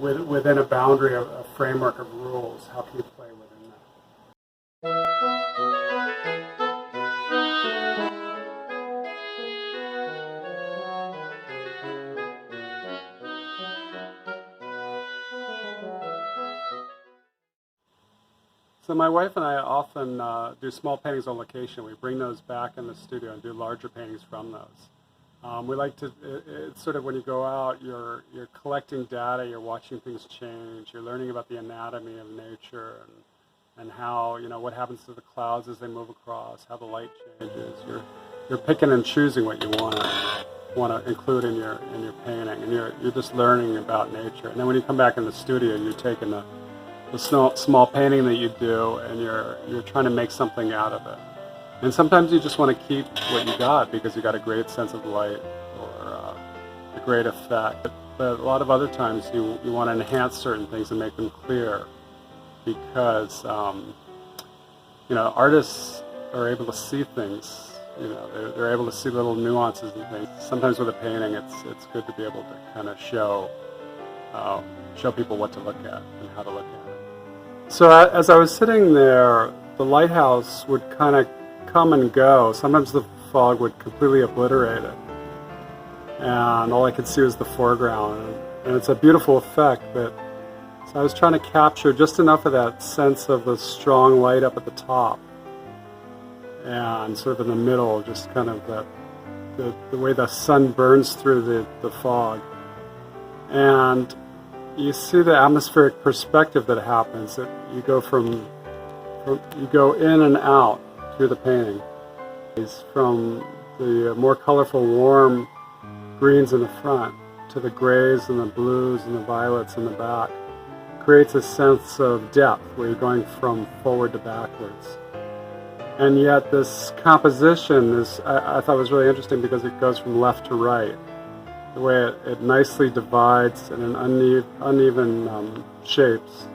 within a boundary of a framework of rules, how can you play within that? So my wife and I often do small paintings on location. We bring those back in the studio and do larger paintings from those. We like to, it's sort of when you go out, you're collecting data, you're watching things change, you're learning about the anatomy of nature and how, what happens to the clouds as they move across, how the light changes. You're picking and choosing what you want to include in your painting, and you're just learning about nature. And then when you come back in the studio, you're taking the small painting that you do, and you're trying to make something out of it. And sometimes you just want to keep what you got because you got a great sense of light or a great effect. But a lot of other times you want to enhance certain things and make them clear because artists are able to see things. They're able to see little nuances and things. Sometimes with a painting, it's good to be able to kind of show people what to look at and how to look at it. So as I was sitting there, the lighthouse would kind of come and go. Sometimes the fog would completely obliterate it, and all I could see was the foreground. And it's a beautiful effect, but so I was trying to capture just enough of that sense of the strong light up at the top, and sort of in the middle, just kind of the way the sun burns through the fog. And you see the atmospheric perspective that happens. That you go in and out through the painting. It's from the more colorful, warm greens in the front to the grays and the blues and the violets in the back. Creates a sense of depth where you're going from forward to backwards. And yet this composition I thought was really interesting because it goes from left to right. The way it nicely divides in an uneven shapes.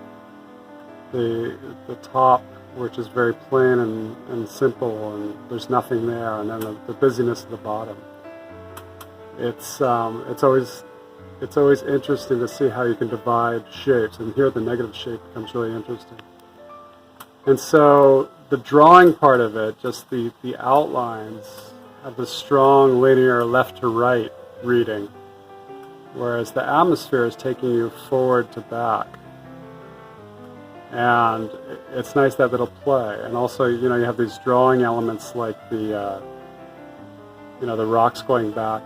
The top, which is very plain and simple, and there's nothing there, and then the busyness at the bottom. It's always interesting to see how you can divide shapes, and here the negative shape becomes really interesting. And so the drawing part of it, just the outlines, have the strong linear left to right reading, whereas the atmosphere is taking you forward to back. And it's nice that little play. And also, you have these drawing elements like the rocks going back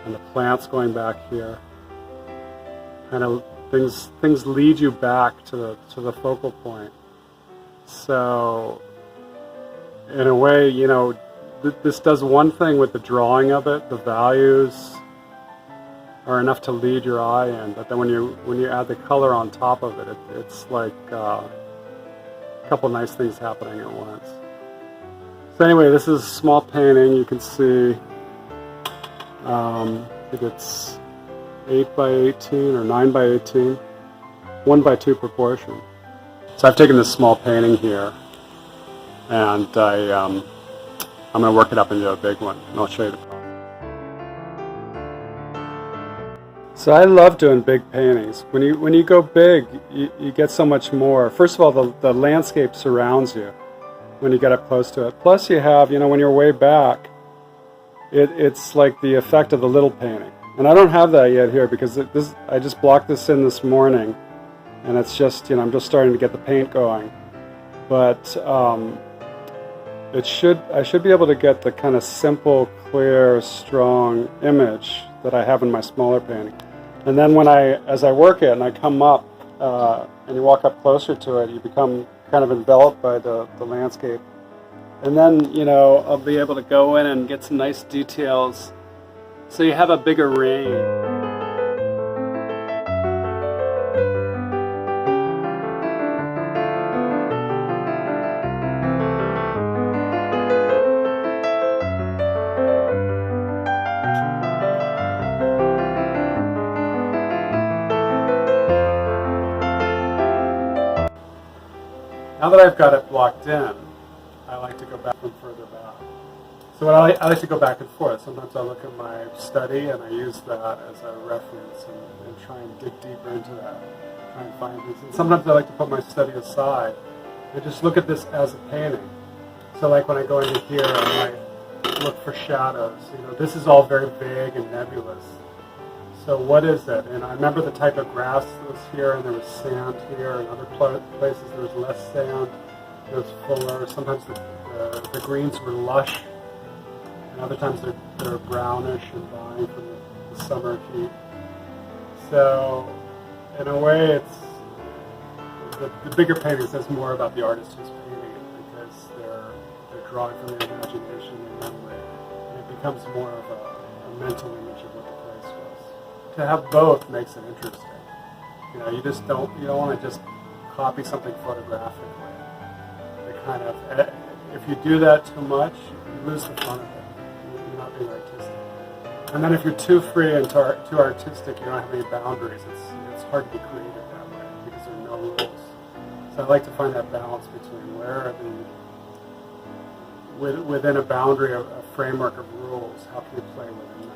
and the plants going back here. Kind of things lead you back to the focal point. So, in a way, this does one thing with the drawing of it. The values are enough to lead your eye in, but then when you add the color on top of it, it's like a couple nice things happening at once. So anyway, this is a small painting. You can see, I think it's 8 by 18 or 9 by 18, 1 by 2 proportion. So I've taken this small painting here, and I'm going to work it up into a big one, and I'll show you the process. So I love doing big paintings. When you go big, you get so much more. First of all, the landscape surrounds you when you get up close to it. Plus you have, when you're way back, it's like the effect of the little painting. And I don't have that yet here because I just blocked this in this morning, and it's just, I'm just starting to get the paint going. But I should be able to get the kind of simple, clear, strong image that I have in my smaller painting. And then as I work it and I come up and you walk up closer to it, you become kind of enveloped by the landscape. And then, I'll be able to go in and get some nice details so you have a bigger range. Now that I've got it blocked in, I like to go back from further back. So I like to go back and forth. Sometimes I look at my study and I use that as a reference and try and dig deeper into that, try and find things. And sometimes I like to put my study aside and just look at this as a painting. So like when I go into here, I might look for shadows. This is all very vague and nebulous. So what is it? And I remember the type of grass that was here, and there was sand here, and other places there was less sand. It was fuller. Sometimes the greens were lush, and other times they're brownish and dying from the summer heat. So in a way, it's the bigger painting says more about the artist who's painting it, because they're drawing from their imagination and memory, and it becomes more of a mental image of what the place was. To have both makes it interesting. You don't want to just copy something photographically. If you do that too much, you lose the fun of it. You're not being artistic. And then if you're too free and too artistic, you don't have any boundaries. It's hard to be creative that way because there are no rules. So I like to find that balance between within a boundary, a framework of rules, how can you play within that?